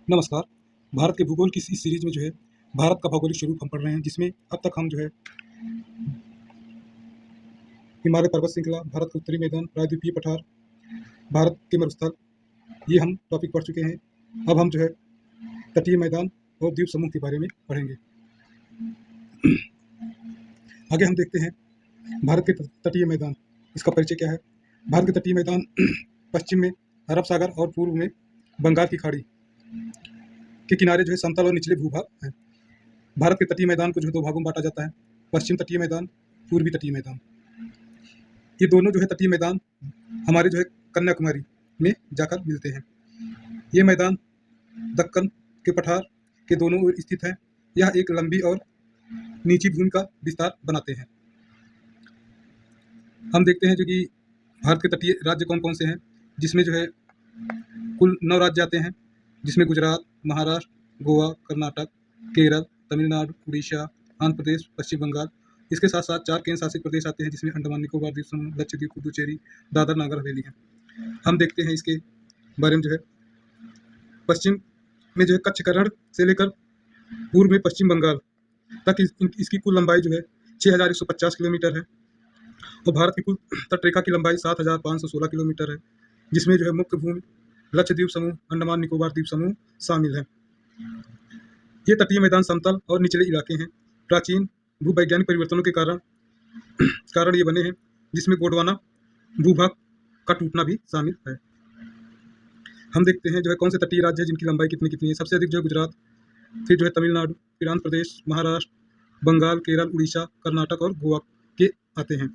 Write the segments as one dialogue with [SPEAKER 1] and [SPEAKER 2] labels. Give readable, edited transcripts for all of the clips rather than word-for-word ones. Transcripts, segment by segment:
[SPEAKER 1] नमस्कार। भारत के भूगोल की इस सीरीज में जो है भारत का भौगोलिक स्वरूप हम पढ़ रहे हैं, जिसमें अब तक हम जो है हिमालय पर्वत श्रृंखला, भारत के उत्तरी मैदान, प्रायद्वीपीय पठार, भारत के मरुस्थल, ये हम टॉपिक पढ़ चुके हैं। अब हम जो है तटीय मैदान और द्वीप समूह के बारे में पढ़ेंगे। आगे हम देखते हैं भारत के तटीय मैदान, इसका परिचय क्या है। भारत के तटीय मैदान पश्चिम में अरब सागर और पूर्व में बंगाल की खाड़ी के किनारे जो है समतल और निचले भूभाग हैं। भारत के तटीय मैदान को जो है दो भागों में बांटा जाता है, पश्चिम तटीय मैदान, पूर्वी तटीय मैदान। ये दोनों जो है तटीय मैदान हमारे जो है कन्याकुमारी में जाकर मिलते हैं। ये मैदान दक्कन के पठार के दोनों ओर स्थित है। यह एक लंबी और नीची भूमि का विस्तार बनाते हैं। हम देखते हैं जो कि भारत के तटीय राज्य कौन कौन से हैं, जिसमें जो है कुल 9 राज्य आते हैं, जिसमें गुजरात, महाराष्ट्र, गोवा, कर्नाटक, केरल, तमिलनाडु, उड़ीसा, आंध्र प्रदेश, पश्चिम बंगाल। इसके साथ साथ 4 केंद्र शासित प्रदेश आते हैं, जिसमें अंडमान निकोबार द्वीप समूह, लक्षद्वीप, पुडुचेरी, दादर नगर हवेली है। हम देखते हैं इसके बारे में जो है पश्चिम में जो है कच्छकरण से लेकर पूर्व में पश्चिम बंगाल तक इसकी कुल लंबाई जो है 6150 किलोमीटर है और भारत की कुल तटरेखा की लंबाई 7516 किलोमीटर है, जिसमें जो है मुख्य भूमि लक्षद्वीप समूह, अंडमान निकोबार द्वीप समूह शामिल है। ये तटीय मैदान समतल और निचले इलाके हैं। प्राचीन भूवैज्ञानिक परिवर्तनों के कारण ये बने हैं, जिसमें गोंडवाना भूभाग का टूटना भी शामिल है। हम देखते हैं जो है कौन से तटीय राज्य है जिनकी लंबाई कितनी कितनी है। सबसे अधिक जो है गुजरात, फिर जो है तमिलनाडु, फिर आंध्र प्रदेश, महाराष्ट्र, बंगाल, केरल, उड़ीसा, कर्नाटक और गोवा के आते हैं।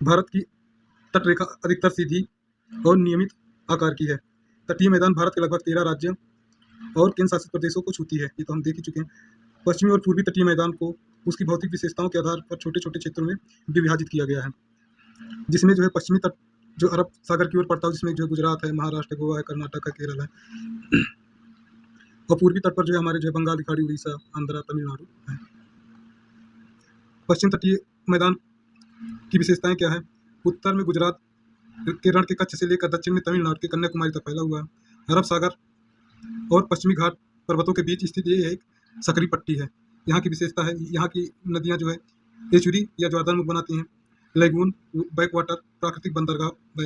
[SPEAKER 1] भारत की तटरेखा अधिकतर सीधी और नियमित आकार की है। तटीय मैदान भारत के लगभग 13 राज्यों और केंद्र शासित प्रदेशों को छूती है। ये तो हम देख ही चुके हैं। पश्चिमी और पूर्वी तटीय मैदान को उसकी भौतिक विशेषताओं के आधार पर छोटे छोटे क्षेत्रों में विभाजित किया गया है, जिसमें जो है पश्चिमी तट जो अरब सागर की ओर पड़ता है, जिसमें जो गुजरात है, महाराष्ट्र, गोवा है, कर्नाटक है, केरल है, और पूर्वी तट पर जो है हमारे जो है बंगाल की खाड़ी, उड़ीसा, आंध्र, तमिलनाडु है। पश्चिम तटीय मैदान की विशेषताएं क्या है। उत्तर में गुजरात के रण के कच्छ से लेकर दक्षिण में तमिलनाडु के कन्याकुमारी तक फैला हुआ है। अरब सागर और पश्चिमी घाट पर्वतों के बीच स्थित ये एक सकरी पट्टी है। यहाँ की विशेषता है, यहाँ की नदियाँ जो है एचुरी या ज्वारदार बनाती हैं। लैगून, बैक वाटर, प्राकृतिक बंदरगाह।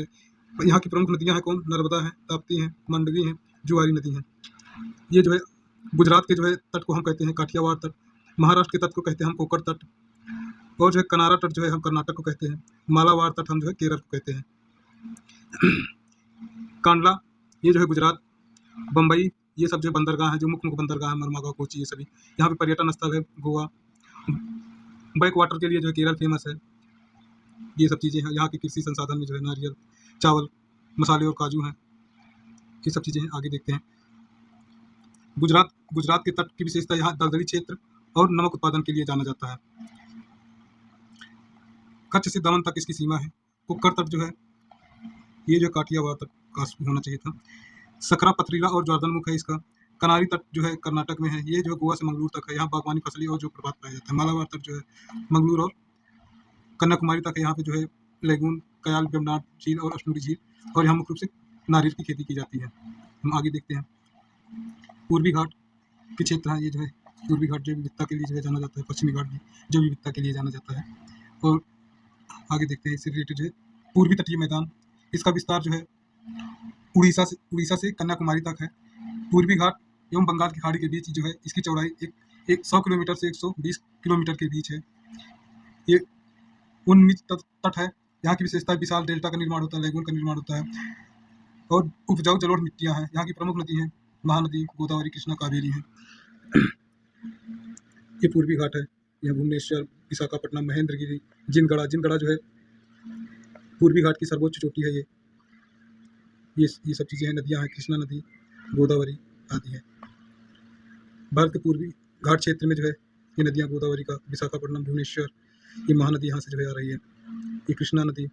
[SPEAKER 1] यहाँ की प्रमुख नदियाँ हैं कौन, नर्मदा है, ताप्ती है, मंडवी है, जुआरी नदी है। ये जो है गुजरात के जो है तट को हम कहते हैं काठियावाड़ तट, महाराष्ट्र के तट को कहते हैं हम कोकर तट, और जो है कनारा तट जो है हम कर्नाटक को कहते हैं, मालाबार तट हम जो है केरल को कहते हैं। कांडला ये जो है गुजरात, बम्बई ये सब जो बंदरगाह हैं, जो मुख्य मुख्य बंदरगाह है, मरमागांव, कोची, ये सभी। यहाँ पे पर्यटन स्थल है गोवा। बैक वाटर के लिए जो है केरल फेमस है। ये सब चीज़ें हैं। यहाँ के कृषि संसाधन में जो है नारियल, चावल, मसाले और काजू हैं। ये सब चीज़ें हैं। आगे देखते हैं गुजरात के तट की विशेषता, यहाँ दलदली क्षेत्र और नमक उत्पादन के लिए जाना जाता है। कच्छ से दमन तक इसकी सीमा है। कुक्कर तट जो है ये जो काठियावाड़ तट का होना चाहिए था। सकरा, पथरीला और ज्वारदामुख है इसका। कनारी तट जो है कर्नाटक में है। ये जो है गोवा से मंगलूर तक है। यहाँ बागवानी, फसली और जो प्रभात पाया जाता है। मालाबार तट जो है मंगलूर और कन्याकुमारी तक है। यहाँ पे जो है लेगून, कयाल, बेमनाड झील और अश्नूरी झील, और यहाँ मुख्य रूप से नारियल की खेती की जाती है। हम आगे देखते हैं पूर्वी घाट के क्षेत्र है। ये जो है पूर्वी घाट जैव विविधता के लिए जो है जाना जाता है। पश्चिमी घाट भी जैव विविधता के लिए जाना जाता है। और आगे देखते हैं इससे रिलेटेड जो है पूर्वी तटीय मैदान, इसका विस्तार जो है उड़ीसा से कन्याकुमारी तक है। पूर्वी घाट एवं बंगाल की खाड़ी के बीच जो है इसकी चौड़ाई एक 100 किलोमीटर से 120 किलोमीटर के बीच है। ये उन्मित तट है। यहाँ की विशेषता विशाल डेल्टा का निर्माण होता है, लेगून का निर्माण होता है, और उपजाऊ जलोढ़ मिट्टियाँ हैं। यहाँ की प्रमुख नदी हैं महानदी, गोदावरी, कृष्णा, कावेरी है। ये पूर्वी घाट है। यह भुवनेश्वर, विशाखापट्टनम, महेंद्रगिरी, जिनगढ़ा जो है पूर्वी घाट की सर्वोच्च चोटी है। ये सब चीज़ें हैं। नदियाँ हैं कृष्णा नदी, गोदावरी आदि है। भारत के पूर्वी घाट क्षेत्र में जो है ये नदियाँ गोदावरी का, विशाखापट्टनम, भुवनेश्वर, ये महानदी यहाँ से जो है आ रही है। ये कृष्णा नदी।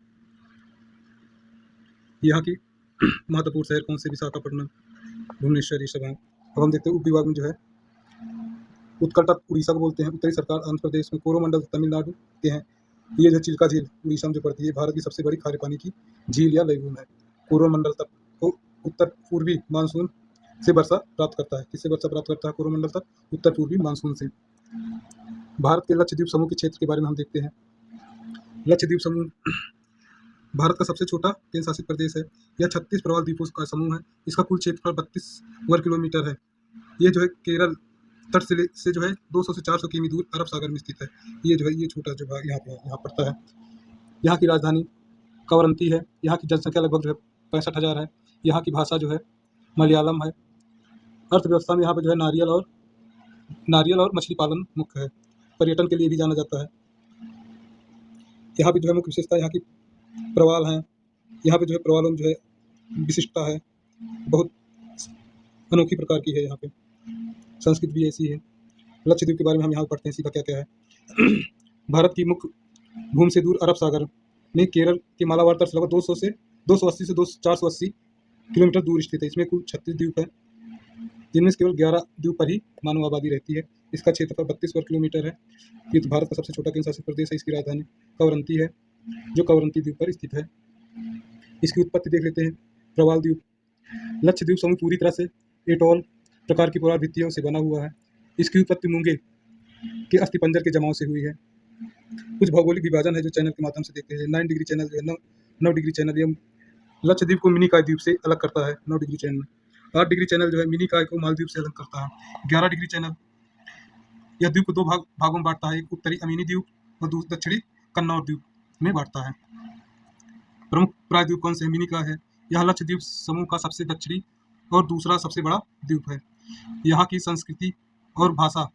[SPEAKER 1] यहाँ की महत्वपूर्ण शहर कौन से, विशाखापट्टनम, भुवनेश्वर, ये सब हैं। अब हम देखते हैं उप विभाग में जो है उत्कल तट उड़ीसा को बोलते हैं। उत्तरी सरकार आंध्र प्रदेश में, कोरोमंडल तमिलनाडु के हैं। ये जो चिल्का झील उड़ीसा में जो पड़ती है, भारत की सबसे बड़ी खारे पानी की झील या लेगून है। कोरोमंडल तट को उत्तर पूर्वी मानसून से वर्षा प्राप्त करता है। किससे वर्षा प्राप्त करता है? कोरोमंडल तक उत्तर पूर्वी मानसून से। भारत के लक्षद्वीप समूह के क्षेत्र के बारे में हम देखते हैं। लक्षद्वीप समूह भारत का सबसे छोटा केंद्र शासित प्रदेश है। यह 36 प्रवाल द्वीपों का समूह है। इसका कुल क्षेत्रफल 32 वर्ग किलोमीटर है। ये जो है केरल तट से जो है 200 से 400 किमी दूर अरब सागर में स्थित है। ये जो है ये छोटा जो भाग यहाँ पड़ता है। यहाँ की राजधानी कवरंती है। यहाँ की जनसंख्या लगभग जो है 65,000 है। यहाँ की भाषा जो है मलयालम है। अर्थव्यवस्था में यहाँ पे जो है नारियल और मछली पालन मुख्य है। पर्यटन के लिए भी जाना जाता है। यहाँ पे जो है मुख्य विशेषता यहाँ की प्रवाल हैं। यहाँ पे जो है प्रवालों में जो है विशिष्टता है, बहुत अनोखी प्रकार की है। यहाँ पे संस्कृति भी ऐसी है। लक्षद्वीप के बारे में हम यहाँ पढ़ते हैं सीधा क्या क्या है। भारत की मुख्य भूमि से दूर अरब सागर में केरल के मालाबार तट से लगभग 280 से 480 किलोमीटर दूर स्थित है। इसमें कुल 36 द्वीप है, जिनमें से केवल 11 द्वीप पर ही मानव आबादी रहती है। इसका क्षेत्रफल 32 वर्ग किलोमीटर है। ये तो भारत का सबसे छोटा केंद्र शासित प्रदेश है। इसकी राजधानी कवरंती है, जो कवरंती द्वीप पर स्थित है। इसकी उत्पत्ति देख लेते हैं। प्रवाल द्वीप लक्षद्वीप समूह पूरी तरह से एटॉल प्रकार की पुनरावृत्तियों से बना हुआ है। इसकी उत्पत्ति मूंगे के अस्थिपंजर के जमाव से हुई है। कुछ भौगोलिक विभाजन है जो चैनल के माध्यम से देखते हैं। 9 डिग्री चैनल जो है 9 डिग्री चैनल ये लक्षद्वीप को मिनी काय द्वीप से अलग करता है। 9 डिग्री चैनल 8 डिग्री चैनल जो है मिनी काय को मालदीव से अलग करता है। 11 डिग्री चैनल यह द्वीप को 2 भागों में बांटता है। एक उत्तरी अमीनी द्वीप और दक्षिणी कन्नौर द्वीप में बांटता है। प्रमुख प्रायद्वीप कौन से? मिनी काय है। यह लक्षद्वीप समूह का सबसे दक्षिणी और दूसरा सबसे बड़ा द्वीप है। यहाँ की संस्कृति और भाषा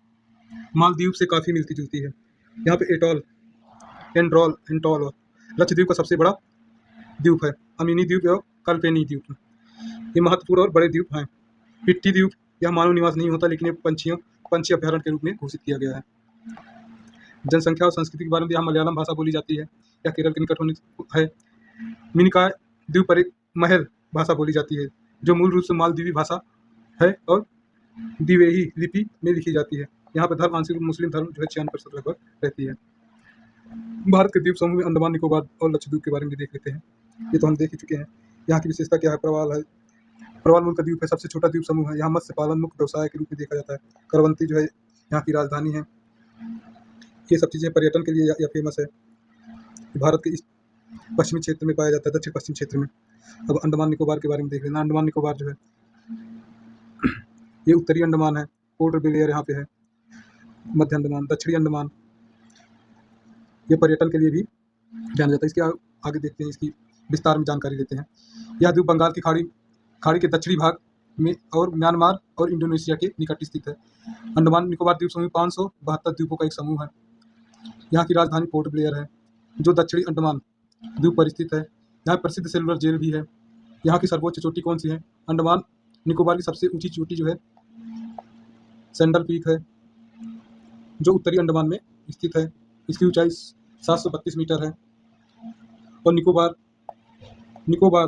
[SPEAKER 1] मालदीव से काफ़ी मिलती जुलती है। यहाँ पे एंटोल लक्षद्वीप का सबसे बड़ा द्वीप है। अमीनी द्वीप और कल्पेनी द्वीप ये महत्वपूर्ण और बड़े द्वीप हैं। पिट्टी द्वीप यह मानव निवास नहीं होता, लेकिन ये पंछी अभ्यारण्य के रूप में घोषित किया गया है। जनसंख्या और संस्कृति के बारे में यहाँ मलयालम भाषा बोली जाती है। यह केरल के निकट होने है। मिनिकॉय द्वीप पर एक महल भाषा बोली जाती है, जो मूल रूप से मालदीवी भाषा है और दिवेही लिपि में लिखी जाती है। यहाँ पर धर्म आंशिक मुस्लिम धर्म जो है 96% लगभग रहती है। भारत के द्वीप समूह में अंडमान निकोबार और लक्षद्वीप के बारे में देख लेते हैं। ये तो हम देख ही चुके हैं। यहाँ की विशेषता क्या है? प्रवाल है। प्रवाल मूल का द्वीप है, सबसे छोटा द्वीप समूह है। यहाँ मत्स्य पालन मुख्य व्यवसाय के रूप में देखा जाता है। करवंती जो है यहाँ की राजधानी है। ये सब चीज़ें पर्यटन के लिए यह फेमस है। भारत के इस पश्चिमी क्षेत्र में पाया जाता है, दक्षिण पश्चिम क्षेत्र में। अब अंडमान निकोबार के बारे में देख लेना। अंडमान निकोबार जो है ये उत्तरी अंडमान है। पोर्ट ब्लेयर यहाँ पे है। मध्य अंडमान, दक्षिणी अंडमान ये पर्यटन के लिए भी जाना जाता है। इसके आगे देखते हैं, इसकी विस्तार में जानकारी लेते हैं। यह द्वीप बंगाल की खाड़ी के दक्षिणी भाग में और म्यांमार और इंडोनेशिया के निकट स्थित है। अंडमान निकोबार द्वीप समूह 572 द्वीपों का एक समूह है। यहाँ की राजधानी पोर्ट ब्लेयर है, जो दक्षिणी अंडमान द्वीप पर स्थित है। यहाँ प्रसिद्ध सिल्वर जेल भी है। यहाँ की सर्वोच्च चोटी कौन सी है? अंडमान निकोबार की सबसे ऊंची चोटी जो है सैंडल पीक है, जो उत्तरी अंडमान में स्थित है। इसकी ऊंचाई 732 मीटर है। और निकोबार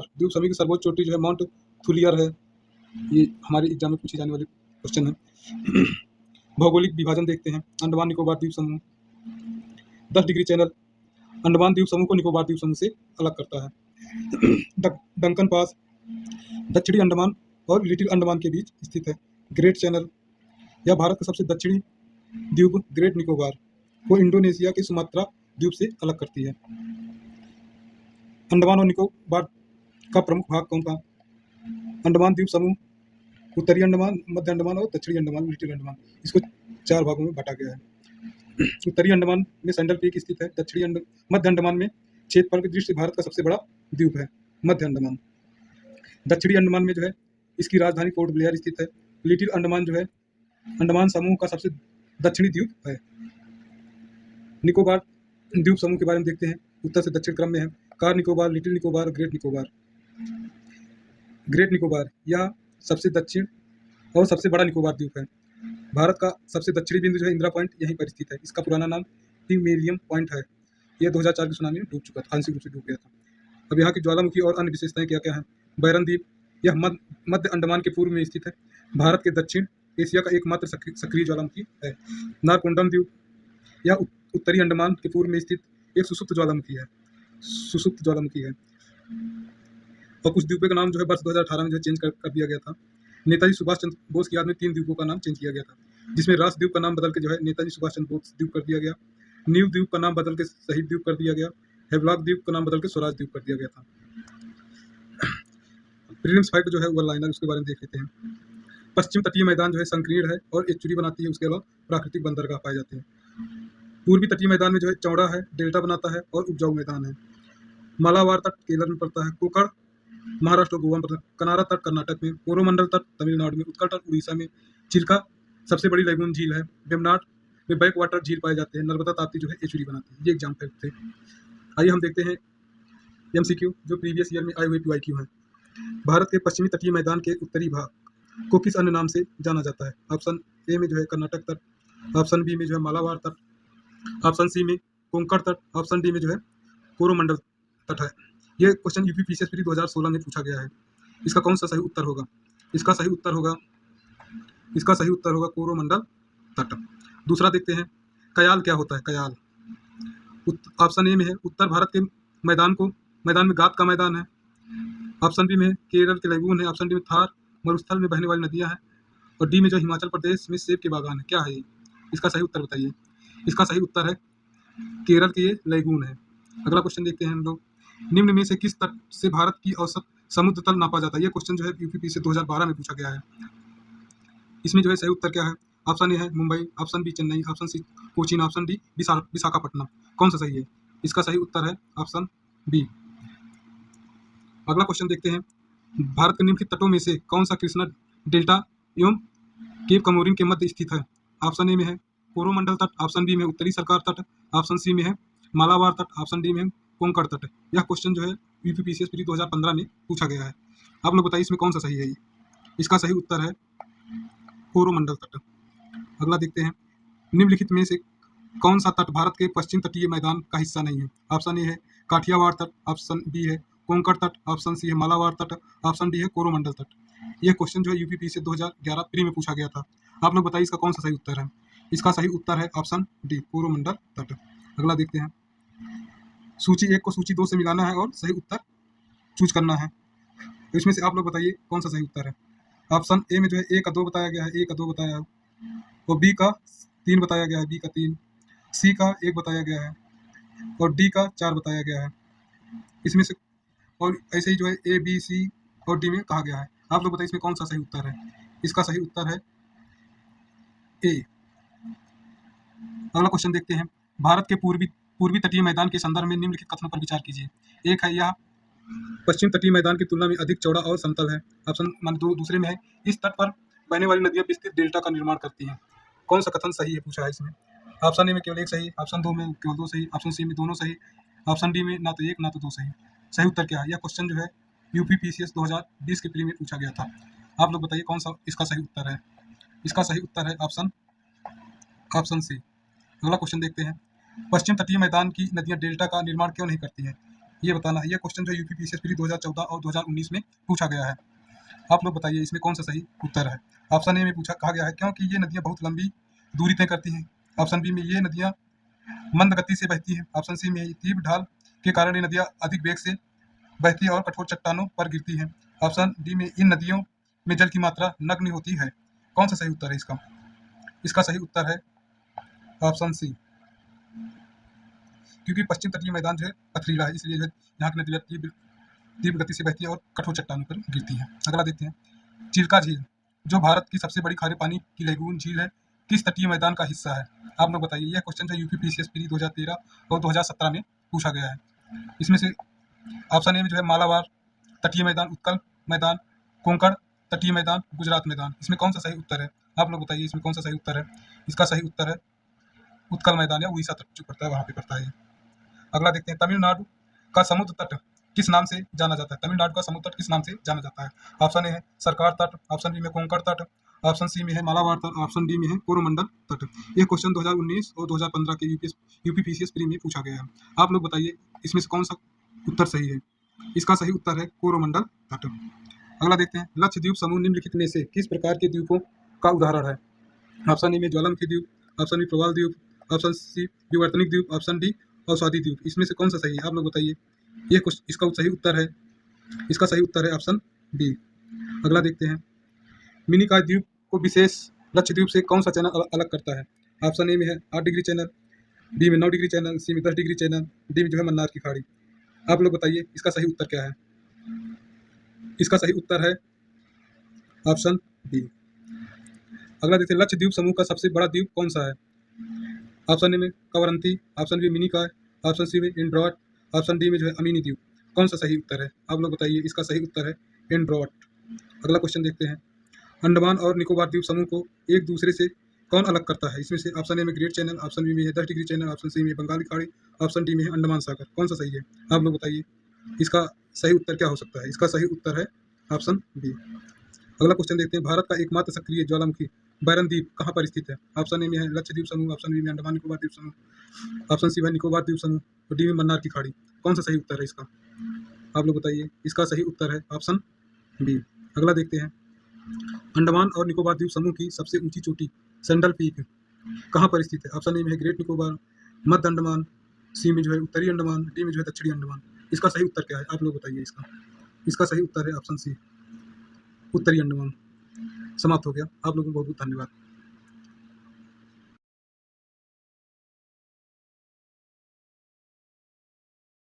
[SPEAKER 1] द्वीप समूह की सर्वोच्च चोटी जो है माउंट थुलियर है। ये हमारे एग्जाम में पूछे जाने वाले क्वेश्चन है। भौगोलिक विभाजन देखते हैं। अंडमान निकोबार द्वीप समूह 10 डिग्री चैनल अंडमान द्वीप समूह को निकोबार द्वीप समूह से अलग करता है। डंकन पास दक्षिणी अंडमान और लिटिल अंडमान के बीच स्थित है। ग्रेट चैनल यह भारत का सबसे दक्षिणी द्वीप ग्रेट निकोबार को इंडोनेशिया के सुमात्रा द्वीप से अलग करती है। अंडमान और निकोबार का प्रमुख भाग कौन सा? अंडमान द्वीप समूह उत्तरी अंडमान, मध्य अंडमान और दक्षिणी अंडमान, लिटिल अंडमान। इसको 4 भागों में बांटा गया है। उत्तरी अंडमान में सैंडल पीक स्थित है। मध्य अंडमान में क्षेत्रफल की दृष्टि से भारत का सबसे बड़ा द्वीप है मध्य अंडमान। दक्षिणी अंडमान में जो है इसकी राजधानी पोर्ट ब्लेयर स्थित है। लिटिल अंडमान जो है अंडमान समूह का सबसे दक्षिणी द्वीप है। निकोबार द्वीप समूह के बारे में देखते हैं। उत्तर से दक्षिण क्रम में है। Car Nicobar, little Nicobar, great Nicobar. Great Nicobar यह सबसे दक्षिण और सबसे बड़ा निकोबार द्वीप है। भारत का सबसे दक्षिणी बिंदु जो है इंदिरा पॉइंट यहीं पर स्थित है। इसका पुराना नाम टिमेलियम पॉइंट है। यह 2004 के सुनामी में डूब चुका था, आंशिक रूप से डूब गया था। अब यहाँ की ज्वालामुखी और अन्य विशेषताएं क्या क्या हैं? बैरन द्वीप यह मध्य अंडमान के पूर्व में स्थित है। भारत के दक्षिण एशिया का एकमात्र सक्रिय ज्वालामुखी है। नारकोंडम द्वीप यह उत्तरी अंडमान के पूर्व में स्थित एक सुसुप्त ज्वालामुखी है। और कुछ द्वीपों का नाम जो है वर्ष 2018 में जो चेंज कर दिया गया था। नेताजी सुभाष चंद्र बोस की याद में 3 द्वीपों का नाम चेंज किया गया था, जिसमें राष्ट्र द्वीप का नाम बदल के जो है नेताजी सुभाष चंद्र बोस द्वीप कर दिया गया, नीव द्वीप का नाम बदल के शहीद द्वीप कर दिया गया, हेवलॉक द्वीप का नाम बदल के स्वराज द्वीप कर दिया गया था। प्रीलिम्स फाइट जो है वन लाइनर, उसके बारे में देख लेते हैं। पश्चिम तटीय मैदान जो है संकीर्ण है और एस्चुरी बनाती है, उसके अलावा प्राकृतिक बंदरगाह पाए जाते हैं। पूर्वी तटीय मैदान में जो है चौड़ा है, डेल्टा बनाता है और उपजाऊ मैदान है। मालाबार तट केरल में पड़ता है, कोकण महाराष्ट्र और गोवा में पड़ता है, कनारा तट कर्नाटक में, कोरोमंडल तट तमिलनाडु में, उत्कल तट उड़ीसा में, चिल्का सबसे बड़ी लैगून झील है, वेम्बनाड में बैक वाटर झील पाए जाते हैं, नर्मदा ताप्ती जो है एचुरी बनाती है। ये एग्जाम फैक्ट थे। आइए हम देखते हैं एमसीक्यू जो प्रीवियस ईयर में आए हुए पीवाईक्यू हैं। भारत के पश्चिमी तटीय मैदान के उत्तरी भाग को किस अन्य नाम से जाना जाता है? ऑप्शन ए में जो है कर्नाटक तट, ऑप्शन बी में जो है मालाबार तट, ऑप्शन सी में कोंकण तट, ऑप्शन डी में जो है कोरोमंडल तट है। ये क्वेश्चन यूपी पीसीएस प्री 2016 में पूछा गया है। इसका कौन सा सही उत्तर होगा? इसका सही उत्तर होगा कोरोमंडल तट। दूसरा देखते हैं, कयाल क्या होता है? कयाल ऑप्शन ए में है उत्तर भारत के मैदान में गाद का मैदान है, ऑप्शन बी में केरल के लैगून है, ऑप्शन डी में थार मरुस्थल में बहने वाली नदियां हैं, और डी में जो हिमाचल प्रदेश में सेब के बागान है। क्या है ये? इसका सही उत्तर बताइए। इसका सही उत्तर है केरल के ये लैगून है। अगला क्वेश्चन देखते हैं हम लोग, निम्न में से किस तट से भारत की औसत समुद्र तल नापा जाता है? ये क्वेश्चन जो है यूपी से 2012 में पूछा गया है। इसमें जो है सही उत्तर क्या है? ऑप्शन ए है Mumbai, option B Chennai, option C Cochin, option D Visakhapatnam. कौन सा सही है? इसका सही उत्तर है ऑप्शन बी। अगला क्वेश्चन देखते हैं, भारत के निम्नलिखित तटों में से कौन सा कृष्णा डेल्टा एवं केप कमोरिन के मध्य स्थित है? ऑप्शन ए में है कोरोमंडल तट, ऑप्शन बी में उत्तरी सरकार तट, ऑप्शन सी में है मालाबार तट, ऑप्शन डी में कोंकण तट। यह क्वेश्चन जो है यूपी पीसीएस प्री 2015 में पूछा गया है। आप लोग बताइए इसमें कौन सा सही है? इसका सही उत्तर है कोरोमंडल तट। अगला देखते हैं, निम्नलिखित में से कौन सा तट भारत के पश्चिम तटीय मैदान का हिस्सा नहीं है? ऑप्शन ए है काठियावाड़ तट, ऑप्शन बी है कोंकण तट, ऑप्शन सी है मालाबार तट, ऑप्शन डी है कोरोमंडल तट। यह क्वेश्चन जो है यूपी से 2011 प्री में पूछा गया था। आप लोग बताइए इसका कौन सा सही उत्तर है? इसका सही उत्तर है ऑप्शन डी कोरोमंडल तट। अगला देखते हैं, सूची 1 को सूची 2 से मिलाना है और सही उत्तर चूज करना है। तो इसमें से आप लोग बताइए कौन सा सही उत्तर है? ऑप्शन ए में जो है ए का 2 बताया गया है, ए का 2 बताया है, और बी का 3 बताया गया है, बी का 3, सी का 1 बताया गया है, और डी का 4 बताया गया है। इसमें से और ऐसे ही जो है ए बी सी और डी में कहा गया है। आप लोग बताइए इसमें कौन सा सही उत्तर है? इसका सही उत्तर है ए। अगला क्वेश्चन देखते हैं, भारत के पूर्वी तटीय मैदान के संदर्भ में निम्नलिखित कथनों पर विचार कीजिए। एक है, यह पश्चिम तटीय मैदान की तुलना में अधिक चौड़ा और समतल है। ऑप्शन दूसरे में है, इस तट पर बहने वाली नदियां विस्तृत डेल्टा का निर्माण करती हैं। कौन सा कथन सही है पूछा है इसमें? ऑप्शन ए में केवल 1 सही, ऑप्शन 2 में केवल 2 सही, ऑप्शन सी में दोनों सही, ऑप्शन डी में ना तो 1 ना तो 2 सही। सही उत्तर क्या है? यह क्वेश्चन जो है यूपी पीसीएस 2020 के प्री में पूछा गया था। आप लोग बताइए कौन सा इसका सही उत्तर है? इसका सही उत्तर है ऑप्शन सी। अगला क्वेश्चन देखते हैं, पश्चिम तटीय मैदान की नदियां डेल्टा का निर्माण क्यों नहीं करती हैं? ये बताना है। यह क्वेश्चन जो यूपी पीसीएस प्री 2014 और 2019 में पूछा गया है। आप लोग बताइए इसमें कौन सा सही उत्तर है? ऑप्शन ए में कहा गया है क्योंकि ये नदियां बहुत लंबी दूरी तय करती हैं, ऑप्शन बी में ये नदियां मंद गति से बहती हैं, ऑप्शन सी में तीव्र ढाल के कारण ये नदियां अधिक वेग से बहती है और कठोर चट्टानों पर गिरती हैं, ऑप्शन डी में इन नदियों में जल की मात्रा नगण्य होती है। कौन सा सही उत्तर है इसका? इसका सही उत्तर है ऑप्शन सी, क्योंकि पश्चिम तटीय मैदान जो है पथरीला है, इसलिए जो है यहाँ की नदियां तीव्र गति से बहती है और कठोर चट्टानों पर गिरती है। अगला देखते हैं, चिल्का झील जो भारत की सबसे बड़ी खारे पानी की लैगून झील है, किस तटीय मैदान का हिस्सा है? आप लोग बताइए। यह क्वेश्चन जो यूपी पीसीएस प्री 2013 और 2017 में पूछा गया है। इसमें से ऑप्शन ए में जो है मालाबार तटीय मैदान, उत्कल मैदान, कोंकण तटीय मैदान, गुजरात मैदान। इसमें कौन सा सही उत्तर है? आप लोग बताइए इसमें कौन सा सही उत्तर है? इसका सही उत्तर है उत्कल मैदान या उड़ीसा तट जो पड़ता है वहां पे पड़ता है। अगला देखते हैं, तमिलनाडु का समुद्र तट किस नाम से जाना जाता है? तमिलनाडु का समुद्र तट किस नाम से जाना जाता है? ऑप्शन ए है सरकार तट, ऑप्शन बी में कोंकण तट, ऑप्शन सी में है मालाबार तट, ऑप्शन डी में है कोरोमंडल तट। यह क्वेश्चन 2019 और 2015 के यूपी पीसीएस प्री में पूछा गया है। आप लोग बताइए इसमें से कौन सा उत्तर सही है? इसका सही उत्तर है कोरोमंडल तट। अगला देखते हैं, लक्षद्वीप समूह निम्नलिखित में से किस प्रकार के द्वीपों का उदाहरण है? ऑप्शन ए में ज्वालामुखी द्वीप, ऑप्शन बी प्रवाल द्वीप, ऑप्शन सी विवर्तनिक द्वीप, ऑप्शन डी अवसादी द्वीप। इसमें से कौन सा सही है? आप लोग बताइए। इसका सही उत्तर है ऑप्शन बी। अगला देखते हैं, मिनिकॉय द्वीप को विशेष लक्षद्वीप से कौन सा चैनल अलग करता है? ऑप्शन ए में है 8 डिग्री चैनल, बी में 9 डिग्री चैनल, सी में 10 डिग्री चैनल, डी में जो है मन्नार की खाड़ी। आप लोग बताइए इसका सही उत्तर क्या है? इसका सही उत्तर है ऑप्शन बी। अगला देखते हैं, लक्षद्वीप समूह का सबसे बड़ा द्वीप कौन सा है? ऑप्शन ए में Kavaratti, option B Minicoy, option C में एंड्रोट, ऑप्शन डी में जो है अमीनी द्वीप। कौन सा सही उत्तर है? आप लोग बताइए इसका सही उत्तर है एंड्रोट। अगला क्वेश्चन देखते हैं, अंडमान और निकोबार द्वीप समूह को एक दूसरे से कौन अलग करता है? इसमें से ऑप्शन ए में ग्रेट चैनल, ऑप्शन बी में है 10 डिग्री चैनल, ऑप्शन सी में बंगाली खाड़ी, ऑप्शन डी में है अंडमान सागर। कौन सा सही है? आप लोग बताइए इसका सही उत्तर क्या हो सकता है? इसका सही उत्तर है ऑप्शन बी। अगला क्वेश्चन देखते हैं, भारत का एकमात्र सक्रिय ज्वालामुखी बैरन द्वीप कहाँ पर स्थित है? ऑप्शन ए में है लक्षद्वीप समूह, ऑप्शन बी में अंडमान निकोबार द्वीप समूह, ऑप्शन सी है निकोबार द्वीप समूह और डी में मन्नार की खाड़ी। कौन सा सही उत्तर है इसका? आप लोग बताइए इसका सही उत्तर है ऑप्शन बी। अगला देखते हैं, अंडमान और निकोबार द्वीप समूह की सबसे ऊंची चोटी सैंडल पीक कहाँ पर स्थित है? ऑप्शन ए में है ग्रेट निकोबार, मध्य अंडमान, सी में जो है उत्तरी अंडमान, डी में जो है दक्षिणी अंडमान। इसका सही उत्तर क्या है? आप लोग बताइए इसका सही उत्तर है ऑप्शन सी, उत्तरी अंडमान। समाप्त हो गया। आप लोगों को बहुत बहुत धन्यवाद।